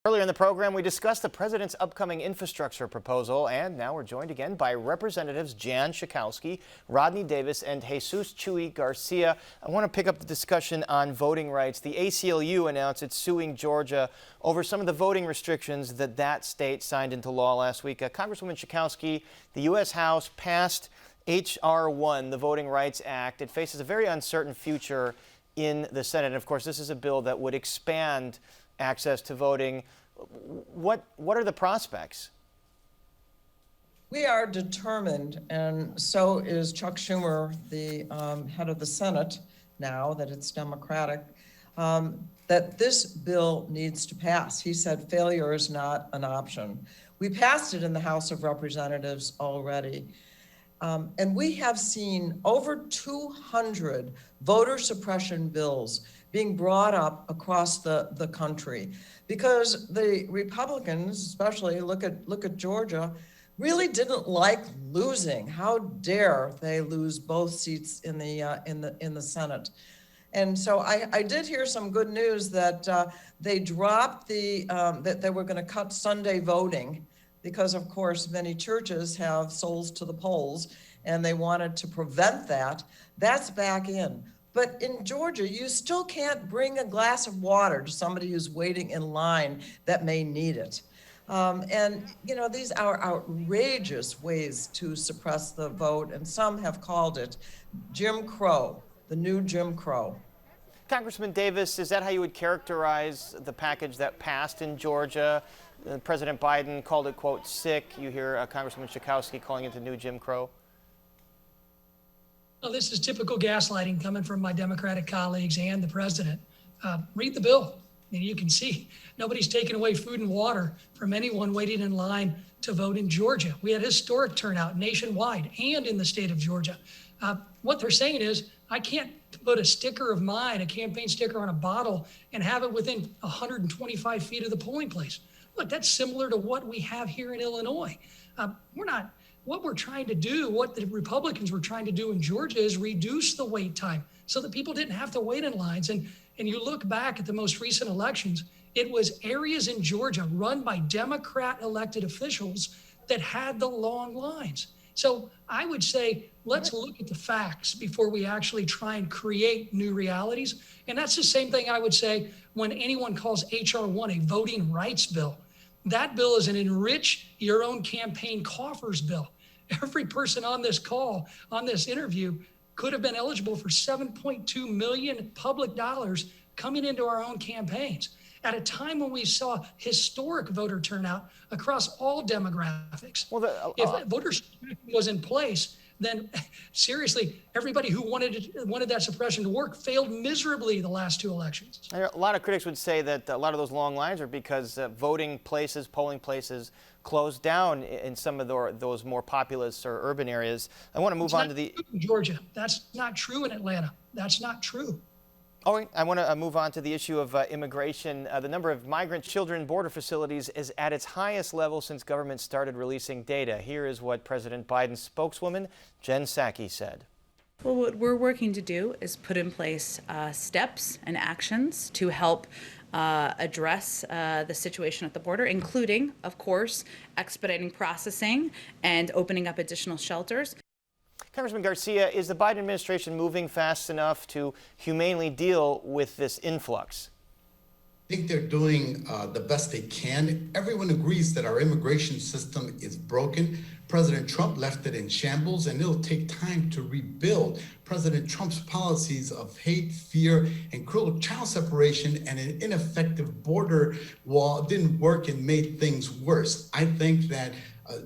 Earlier in the program, we discussed the president's upcoming infrastructure proposal, and now we're joined again by Representatives Jan Schakowsky, Rodney Davis, and Jesus Chuy Garcia. I want to pick up the discussion on voting rights. The ACLU announced it's suing Georgia over some of the voting restrictions that state signed into law last week. Congresswoman Schakowsky, the U.S. House passed H.R. 1, the Voting Rights Act. It faces a very uncertain future in the Senate. And of course, this is a bill that would expand access to voting. What are the prospects? We are determined, and so is Chuck Schumer, the head of the Senate, now that it's Democratic, that this bill needs to pass. He said failure is not an option. We passed it in the House of Representatives already. And we have seen over 200 voter suppression bills being brought up across the country because the Republicans, especially look at Georgia, really didn't like losing. How dare they lose both seats in the Senate? And so I did hear some good news that they dropped that they were going to cut Sunday voting, because of course many churches have souls to the polls and they wanted to prevent that. That's back in. But in Georgia, you still can't bring a glass of water to somebody who's waiting in line that may need it. And you know, these are outrageous ways to suppress the vote, and some have called it Jim Crow, the new Jim Crow. Congressman Davis, is that how you would characterize the package that passed in Georgia? President Biden called it, quote, sick. You hear Congressman Schakowsky calling it the new Jim Crow. Well, this is typical gaslighting coming from my Democratic colleagues and the president. Read the bill, and you can see nobody's taking away food and water from anyone waiting in line to vote in Georgia. We had historic turnout nationwide and in the state of Georgia. What they're saying is, I can't put a sticker of mine, a campaign sticker on a bottle, and have it within 125 feet of the polling place. Look, that's similar to what we have here in Illinois. What we're trying to do, what the Republicans were trying to do in Georgia, is reduce the wait time so that people didn't have to wait in lines. And you look back at the most recent elections, it was areas in Georgia run by Democrat elected officials that had the long lines. So I would say, let's look at the facts before we actually try and create new realities. And that's the same thing I would say when anyone calls H.R. 1 a voting rights bill. That bill is an enrich your own campaign coffers bill. Every person on this call, on this interview, could have been eligible for $7.2 million public dollars coming into our own campaigns at a time when we saw historic voter turnout across all demographics. Well, if voter suppression was in place, then seriously, everybody who wanted that suppression to work failed miserably the last two elections. A lot of critics would say that a lot of those long lines are because voting places, polling places closed down in some of those more populous or urban areas. I want to move on to the Georgia. That's not true in Atlanta. That's not true. All right, I want to move on to the issue of immigration. The number of migrant children in border facilities is at its highest level since government started releasing data. Here is what President Biden's spokeswoman, Jen Psaki, said. Well, what we're working to do is put in place steps and actions to help address the situation at the border, including, of course, expediting processing and opening up additional shelters. Congressman Garcia, is the Biden administration moving fast enough to humanely deal with this influx? I think they're doing the best they can. Everyone agrees that our immigration system is broken. President Trump left it in shambles, and it'll take time to rebuild. President Trump's policies of hate, fear, and cruel child separation and an ineffective border wall didn't work and made things worse. I think that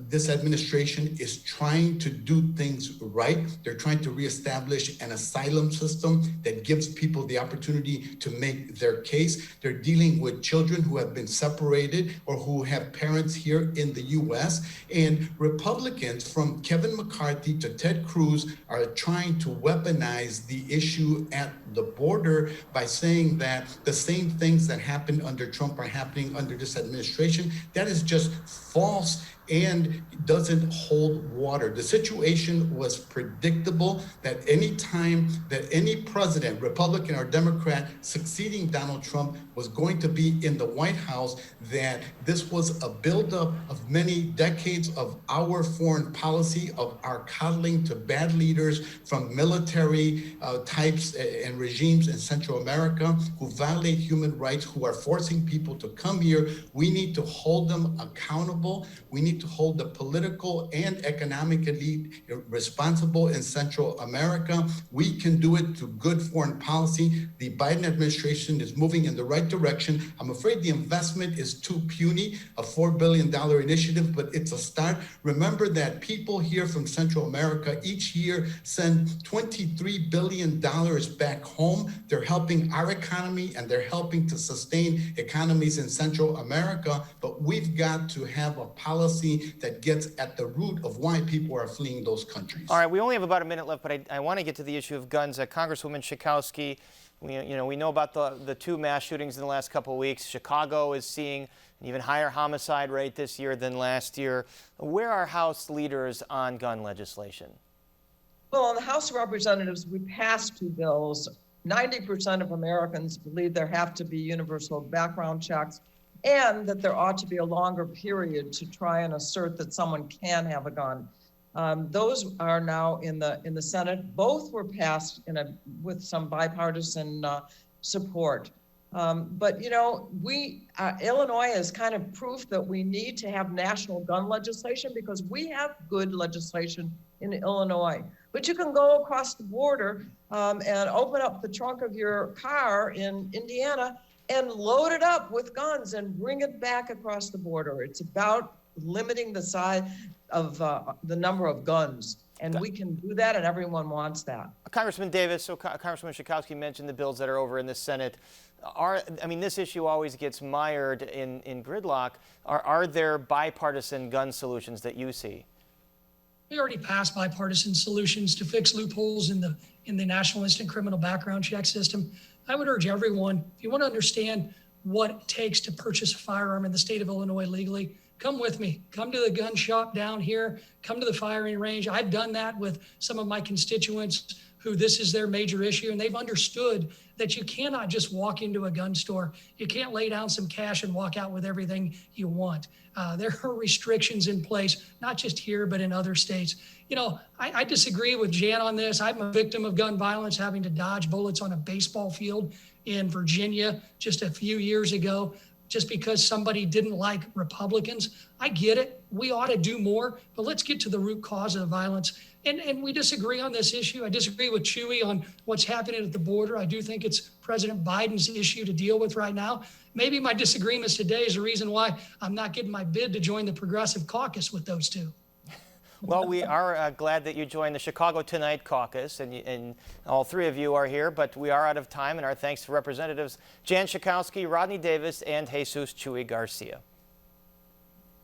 this administration is trying to do things right. They're trying to reestablish an asylum system that gives people the opportunity to make their case. They're dealing with children who have been separated or who have parents here in the U.S. And Republicans, from Kevin McCarthy to Ted Cruz, are trying to weaponize the issue at the border by saying that the same things that happened under Trump are happening under this administration. That is just false. And and doesn't hold water. The situation was predictable that any time that any president, Republican or Democrat, succeeding Donald Trump was going to be in the White House, that this was a buildup of many decades of our foreign policy, of our coddling to bad leaders from military types and regimes in Central America who violate human rights, who are forcing people to come here. We need to hold them accountable. We need to hold the political and economic elite responsible in Central America. We can do it through good foreign policy. The Biden administration is moving in the right direction. I'm afraid the investment is too puny, a $4 billion initiative, but it's a start. Remember that people here from Central America each year send $23 billion back home. They're helping our economy and they're helping to sustain economies in Central America, but we've got to have a policy that gets at the root of why people are fleeing those countries. All right, we only have about a minute left, but I want to get to the issue of guns. Congresswoman Schakowsky, we know about the two mass shootings in the last couple of weeks. Chicago is seeing an even higher homicide rate this year than last year. Where are House leaders on gun legislation? Well, in the House of Representatives, we passed two bills. 90% of Americans believe there have to be universal background checks and that there ought to be a longer period to try and assert that someone can have a gun. Those are now in the Senate. Both were passed with some bipartisan support. But Illinois is kind of proof that we need to have national gun legislation because we have good legislation in Illinois. But you can go across the border and open up the trunk of your car in Indiana and load it up with guns and bring it back across the border. It's about limiting the size of the number of guns. And we can do that, and everyone wants that. Congressman Davis, so Congresswoman Schakowsky mentioned the bills that are over in the Senate. This issue always gets mired in gridlock. Are there bipartisan gun solutions that you see? We already passed bipartisan solutions to fix loopholes in the National Instant Criminal Background Check system. I would urge everyone, if you want to understand what it takes to purchase a firearm in the state of Illinois legally, come with me. Come to the gun shop down here. Come to the firing range. I've done that with some of my constituents who this is their major issue, and they've understood that you cannot just walk into a gun store. You can't lay down some cash and walk out with everything you want. There are restrictions in place, not just here, but in other states. I disagree with Jan on this. I'm a victim of gun violence, having to dodge bullets on a baseball field in Virginia just a few years ago, just because somebody didn't like Republicans. I get it. We ought to do more, but let's get to the root cause of the violence. And we disagree on this issue. I disagree with Chuy on what's happening at the border. I do think it's President Biden's issue to deal with right now. Maybe my disagreements today is the reason why I'm not getting my bid to join the Progressive Caucus with those two. Well, we are glad that you joined the Chicago Tonight caucus, and all three of you are here, but we are out of time, and our thanks to Representatives Jan Schakowsky, Rodney Davis, and Jesus Chuy Garcia.